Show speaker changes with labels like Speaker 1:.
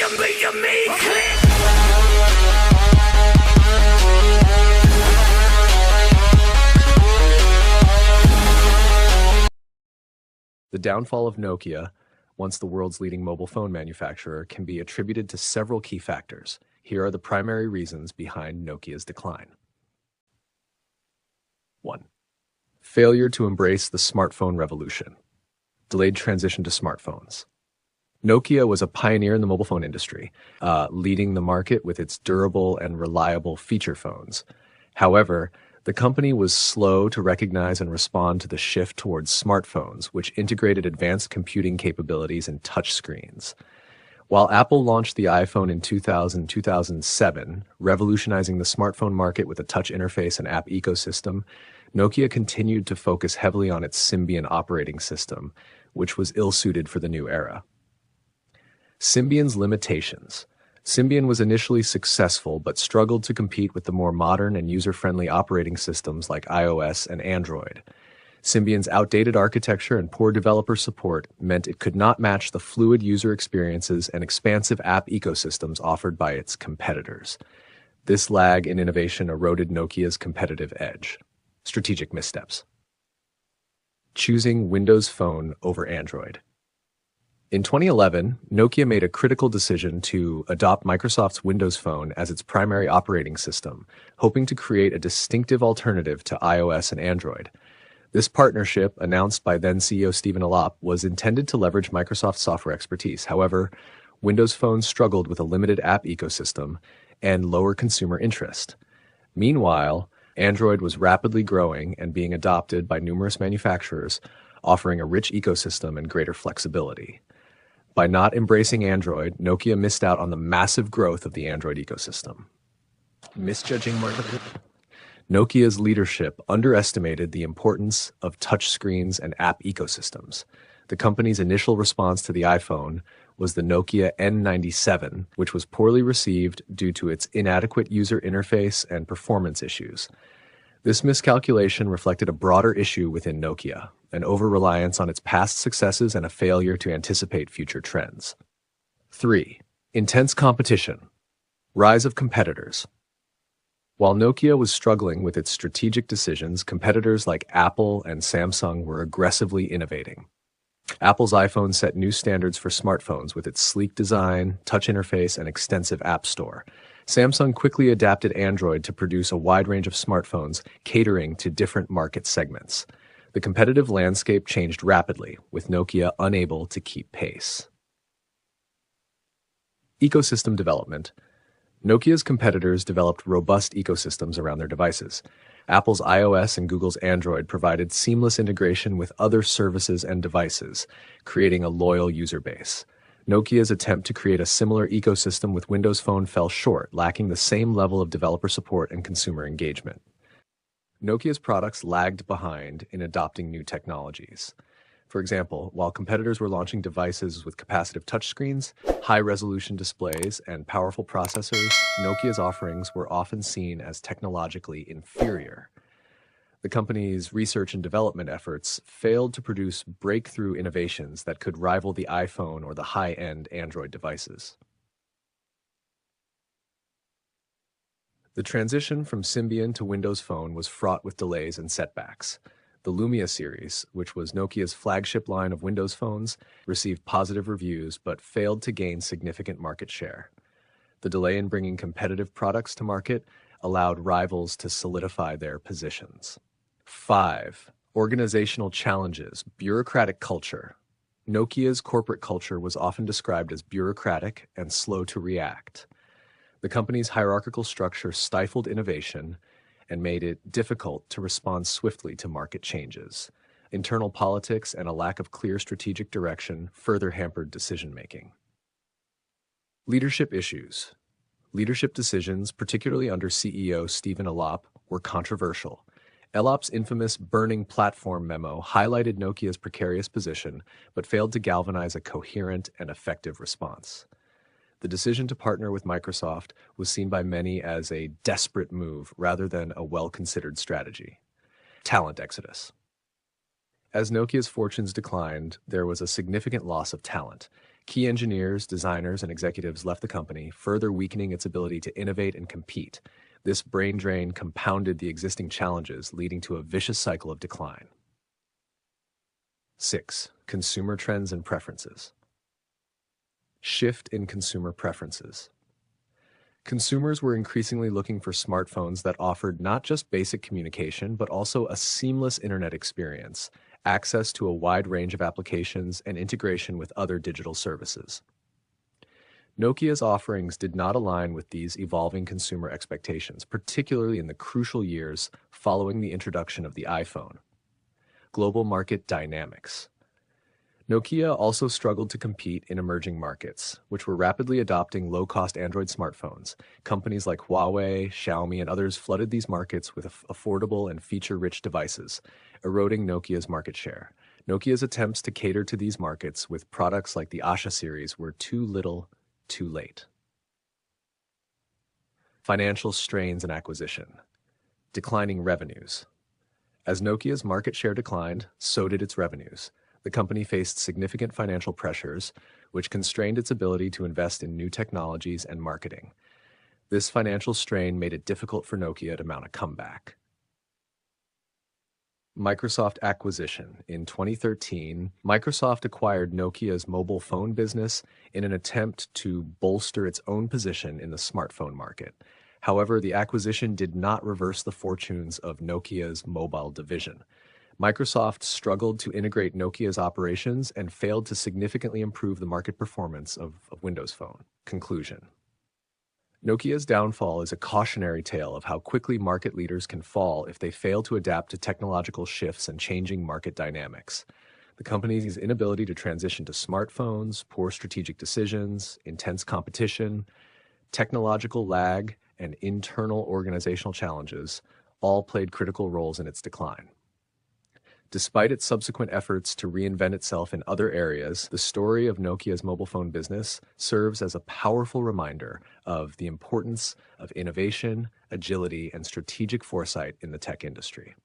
Speaker 1: The downfall of Nokia, once the world's leading mobile phone manufacturer, can be attributed to several key factors. Here are the primary reasons behind Nokia's decline. 1. Failure to embrace the smartphone revolution. Delayed transition to smartphones. Nokia was a pioneer in the mobile phone industry, leading the market with its durable and reliable feature phones. However, the company was slow to recognize and respond to the shift towards smartphones, which integrated advanced computing capabilities and touchscreens. While Apple launched the iPhone in 2007, revolutionizing the smartphone market with a touch interface and app ecosystem, Nokia continued to focus heavily on its Symbian operating system, which was ill-suited for the new era. Symbian's limitations. Symbian was initially successful but struggled to compete with the more modern and user-friendly operating systems like iOS and Android. Symbian's outdated architecture and poor developer support meant it could not match the fluid user experiences and expansive app ecosystems offered by its competitors. This lag in innovation eroded Nokia's competitive edge. Strategic missteps. Choosing Windows Phone over Android. In 2011, Nokia made a critical decision to adopt Microsoft's Windows Phone as its primary operating system, hoping to create a distinctive alternative to iOS and Android. This partnership, announced by then CEO Stephen Elop, was intended to leverage Microsoft's software expertise. However, Windows Phone struggled with a limited app ecosystem and lower consumer interest. Meanwhile, Android was rapidly growing and being adopted by numerous manufacturers, offering a rich ecosystem and greater flexibility. By not embracing Android, Nokia missed out on the massive growth of the Android ecosystem. Misjudging market. Nokia's leadership underestimated the importance of touchscreens and app ecosystems. The company's initial response to the iPhone was the Nokia N97, which was poorly received due to its inadequate user interface and performance issues. This miscalculation reflected a broader issue within Nokia, an over-reliance on its past successes and a failure to anticipate future trends. 3. Intense competition. Rise of competitors. While Nokia was struggling with its strategic decisions, competitors like Apple and Samsung were aggressively innovating. Apple's iPhone set new standards for smartphones with its sleek design, touch interface, and extensive app store. Samsung quickly adapted Android to produce a wide range of smartphones catering to different market segments. The competitive landscape changed rapidly, with Nokia unable to keep pace. Ecosystem development. Nokia's competitors developed robust ecosystems around their devices. Apple's iOS and Google's Android provided seamless integration with other services and devices, creating a loyal user base. Nokia's attempt to create a similar ecosystem with Windows Phone fell short, lacking the same level of developer support and consumer engagement. Nokia's products lagged behind in adopting new technologies. For example, while competitors were launching devices with capacitive touchscreens, high-resolution displays, and powerful processors, Nokia's offerings were often seen as technologically inferior. The company's research and development efforts failed to produce breakthrough innovations that could rival the iPhone or the high-end Android devices. The transition from Symbian to Windows Phone was fraught with delays and setbacks. The Lumia series, which was Nokia's flagship line of Windows phones, received positive reviews but failed to gain significant market share. The delay in bringing competitive products to market allowed rivals to solidify their positions. 5. Organizational challenges, bureaucratic culture. Nokia's corporate culture was often described as bureaucratic and slow to react. The company's hierarchical structure stifled innovation and made it difficult to respond swiftly to market changes. Internal politics and a lack of clear strategic direction further hampered decision-making. Leadership issues. Leadership decisions, particularly under CEO Stephen Elop, were controversial. Elop's infamous burning platform memo highlighted Nokia's precarious position, but failed to galvanize a coherent and effective response. The decision to partner with Microsoft was seen by many as a desperate move rather than a well-considered strategy. Talent exodus. As Nokia's fortunes declined, there was a significant loss of talent. Key engineers, designers, and executives left the company, further weakening its ability to innovate and compete. This brain drain compounded the existing challenges, leading to a vicious cycle of decline. 6. Consumer trends and preferences. Shift in consumer preferences. Consumers were increasingly looking for smartphones that offered not just basic communication, but also a seamless internet experience, access to a wide range of applications, and integration with other digital services. Nokia's offerings did not align with these evolving consumer expectations, particularly in the crucial years following the introduction of the iPhone. Global market dynamics. Nokia also struggled to compete in emerging markets, which were rapidly adopting low-cost Android smartphones. Companies like Huawei, Xiaomi, and others flooded these markets with affordable and feature-rich devices, eroding Nokia's market share. Nokia's attempts to cater to these markets with products like the Asha series were too little, too late. Financial strains and acquisition. Declining revenues. As Nokia's market share declined, so did its revenues. The company faced significant financial pressures, which constrained its ability to invest in new technologies and marketing. This financial strain made it difficult for Nokia to mount a comeback. Microsoft acquisition. In 2013, Microsoft acquired Nokia's mobile phone business in an attempt to bolster its own position in the smartphone market. However, the acquisition did not reverse the fortunes of Nokia's mobile division. Microsoft struggled to integrate Nokia's operations and failed to significantly improve the market performance of Windows Phone. Conclusion. Nokia's downfall is a cautionary tale of how quickly market leaders can fall if they fail to adapt to technological shifts and changing market dynamics. The company's inability to transition to smartphones, poor strategic decisions, intense competition, technological lag, and internal organizational challenges all played critical roles in its decline. Despite its subsequent efforts to reinvent itself in other areas, the story of Nokia's mobile phone business serves as a powerful reminder of the importance of innovation, agility, and strategic foresight in the tech industry.